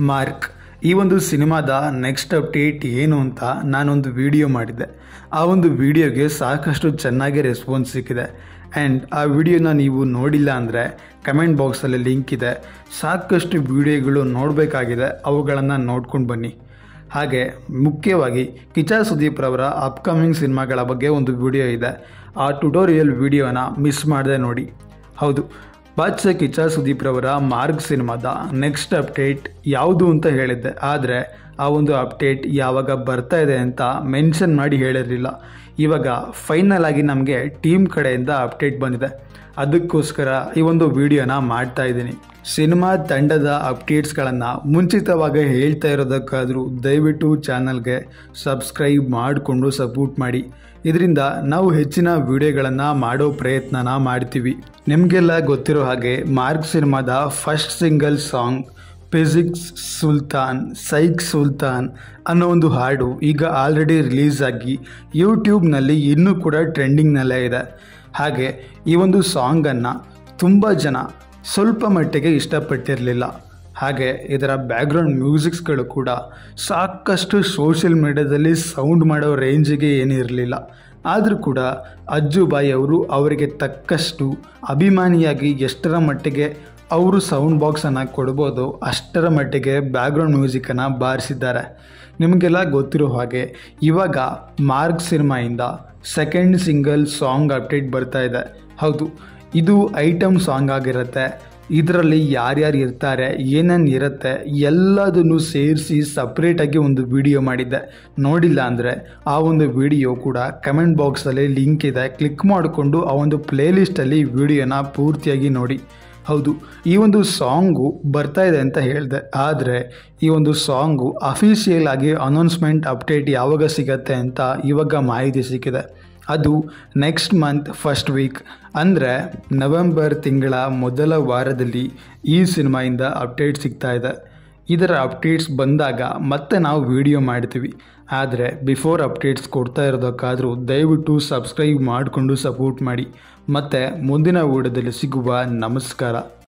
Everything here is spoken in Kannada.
ಮಾರ್ಕ್ ಈ ಒಂದು ಸಿನಿಮಾದ ನೆಕ್ಸ್ಟ್ ಅಪ್ಡೇಟ್ ಏನು ಅಂತ ನಾನೊಂದು ವಿಡಿಯೋ ಮಾಡಿದ್ದೆ. ಆ ಒಂದು ವಿಡಿಯೋಗೆ ಸಾಕಷ್ಟು ಚೆನ್ನಾಗಿ ರೆಸ್ಪಾನ್ಸ್ ಸಿಕ್ಕಿದೆ. ಆ್ಯಂಡ್ ಆ ವಿಡಿಯೋನ ನೀವು ನೋಡಿಲ್ಲ ಅಂದರೆ ಕಮೆಂಟ್ ಬಾಕ್ಸಲ್ಲಿ ಲಿಂಕ್ ಇದೆ. ಸಾಕಷ್ಟು ವಿಡಿಯೋಗಳು ನೋಡಬೇಕಾಗಿದೆ, ಅವುಗಳನ್ನು ನೋಡ್ಕೊಂಡು ಬನ್ನಿ. ಹಾಗೆ ಮುಖ್ಯವಾಗಿ ಕಿಚ್ಚ ಸುದೀಪ್ ರವರ ಅಪ್ಕಮಿಂಗ್ ಸಿನಿಮಾಗಳ ಬಗ್ಗೆ ಒಂದು ವಿಡಿಯೋ ಇದೆ. ಆ ಟ್ಯುಟೋರಿಯಲ್ ವಿಡಿಯೋನ ಮಿಸ್ ಮಾಡದೆ ನೋಡಿ. ಹೌದು, ಬಾದ್ಶಾ ಕಿಚ್ಚ ಸುದೀಪ್ ರವರ ಮಾರ್ಕ್ ಸಿನಿಮಾದ ನೆಕ್ಸ್ಟ್ ಅಪ್ಡೇಟ್ ಯಾವುದು ಅಂತ ಹೇಳಿದ್ದೆ, ಆದರೆ ಆ ಒಂದು ಅಪ್ಡೇಟ್ ಯಾವಾಗ ಬರ್ತಾ ಇದೆ ಅಂತ ಮೆನ್ಷನ್ ಮಾಡಿ ಹೇಳಿರಲಿಲ್ಲ. ಇವಾಗ ಫೈನಲ್ ಆಗಿ ನಮಗೆ ಟೀಮ್ ಕಡೆಯಿಂದ ಅಪ್ಡೇಟ್ ಬಂದಿದೆ. ಅದಕ್ಕೋಸ್ಕರ ಈ ಒಂದು ವಿಡಿಯೋನ ಮಾಡ್ತಾ ಇದ್ದೀನಿ. ಸಿನಿಮಾ ತಂಡದ ಅಪ್ಡೇಟ್ಸ್ಗಳನ್ನು ಮುಂಚಿತವಾಗಿ ಹೇಳ್ತಾ ಇರೋದಕ್ಕಾದರೂ ದಯವಿಟ್ಟು ಚಾನಲ್ಗೆ ಸಬ್ಸ್ಕ್ರೈಬ್ ಮಾಡಿಕೊಂಡು ಸಪೋರ್ಟ್ ಮಾಡಿ. ಇದರಿಂದ ನಾವು ಹೆಚ್ಚಿನ ವಿಡಿಯೋಗಳನ್ನು ಮಾಡೋ ಪ್ರಯತ್ನನ ಮಾಡ್ತೀವಿ. ನಿಮಗೆಲ್ಲ ಗೊತ್ತಿರೋ ಹಾಗೆ ಮಾರ್ಕ್ ಸಿನಿಮಾದ first single song physics Sultan psych Sultan ಅನ್ನೋ ಒಂದು ಹಾಡು ಈಗ ಆಲ್ರೆಡಿ ರಿಲೀಸ್ ಆಗಿ ಯೂಟ್ಯೂಬ್ನಲ್ಲಿ ಇನ್ನೂ ಕೂಡ ಟ್ರೆಂಡಿಂಗ್ನಲ್ಲೇ ಇದೆ. ಹಾಗೆ ಈ ಒಂದು ಸಾಂಗನ್ನು ತುಂಬ ಜನ ಸ್ವಲ್ಪ ಮಟ್ಟಿಗೆ ಇಷ್ಟಪಟ್ಟಿರಲಿಲ್ಲ. ಹಾಗೆ ಇದರ ಬ್ಯಾಕ್ಗ್ರೌಂಡ್ ಮ್ಯೂಸಿಕ್ಸ್ಗಳು ಕೂಡ ಸಾಕಷ್ಟು ಸೋಷಿಯಲ್ ಮೀಡಿಯಾದಲ್ಲಿ ಸೌಂಡ್ ಮಾಡೋ ರೇಂಜಿಗೆ ಏನಿರಲಿಲ್ಲ. ಆದರೂ ಕೂಡ ಅಜ್ಜುಬಾಯಿ ಅವರು ಅವರಿಗೆ ತಕ್ಕಷ್ಟು ಅಭಿಮಾನಿಯಾಗಿ ಎಷ್ಟರ ಮಟ್ಟಿಗೆ ಅವರು ಸೌಂಡ್ ಬಾಕ್ಸನ್ನು ಕೊಡ್ಬೋದು ಅಷ್ಟರ ಮಟ್ಟಿಗೆ ಬ್ಯಾಕ್ಗ್ರೌಂಡ್ ಮ್ಯೂಸಿಕನ್ನು ಬಾರಿಸಿದ್ದಾರೆ. ನಿಮಗೆಲ್ಲ ಗೊತ್ತಿರೋ ಹಾಗೆ ಇವಾಗ ಮಾರ್ಕ್ ಸಿನಿಮಾಯಿಂದ ಸೆಕೆಂಡ್ ಸಿಂಗಲ್ ಸಾಂಗ್ ಅಪ್ಡೇಟ್ ಬರ್ತಾ ಇದೆ. ಹೌದು, ಇದು ಐಟಮ್ ಸಾಂಗ್ ಆಗಿರುತ್ತೆ. ಇದರಲ್ಲಿ ಯಾರ್ಯಾರು ಇರ್ತಾರೆ, ಏನೇನು ಇರುತ್ತೆ ಎಲ್ಲದನ್ನು ಸೇರಿಸಿ ಸಪ್ರೇಟಾಗಿ ಒಂದು ವಿಡಿಯೋ ಮಾಡಿದ್ದೆ. ನೋಡಿಲ್ಲ ಅಂದರೆ ಆ ಒಂದು ವಿಡಿಯೋ ಕೂಡ ಕಮೆಂಟ್ ಬಾಕ್ಸಲ್ಲಿ ಲಿಂಕ್ ಇದೆ, ಕ್ಲಿಕ್ ಮಾಡಿಕೊಂಡು ಆ ಒಂದು ಪ್ಲೇಲಿಸ್ಟಲ್ಲಿ ವಿಡಿಯೋನ ಪೂರ್ತಿಯಾಗಿ ನೋಡಿ. ಹೌದು, ಈ ಒಂದು ಸಾಂಗು ಬರ್ತಾ ಇದೆ ಅಂತ ಹೇಳಿದೆ, ಆದರೆ ಈ ಒಂದು ಸಾಂಗು ಅಫಿಷಿಯಲ್ ಆಗಿ ಅನೌನ್ಸ್ಮೆಂಟ್ ಅಪ್ಡೇಟ್ ಯಾವಾಗ ಸಿಗತ್ತೆ ಅಂತ ಇವಾಗ ಮಾಹಿತಿ ಸಿಕ್ಕಿದೆ. ಅದು ನೆಕ್ಸ್ಟ್ ಮಂತ್ ಫಸ್ಟ್ ವೀಕ್, ಅಂದರೆ ನವೆಂಬರ್ ತಿಂಗಳ ಮೊದಲ ವಾರದಲ್ಲಿ ಈ ಸಿನಿಮಾಯಿಂದ ಅಪ್ಡೇಟ್ ಸಿಗ್ತಾ ಇದೆ. ಇದರ ಅಪ್ಡೇಟ್ಸ್ ಬಂದಾಗ ಮತ್ತೆ ನಾವು ವಿಡಿಯೋ ಮಾಡ್ತೀವಿ. ಆದರೆ ಬಿಫೋರ್ ಅಪ್ಡೇಟ್ಸ್ ಕೊಡ್ತಾ ಇರೋದಕ್ಕಾದರೂ ದಯವಿಟ್ಟು ಸಬ್ಸ್ಕ್ರೈಬ್ ಮಾಡಿಕೊಂಡು ಸಪೋರ್ಟ್ ಮಾಡಿ. ಮತ್ತು ಮುಂದಿನ ವಿಡಿಯೋದಲ್ಲಿ ಸಿಗುವ. ನಮಸ್ಕಾರ.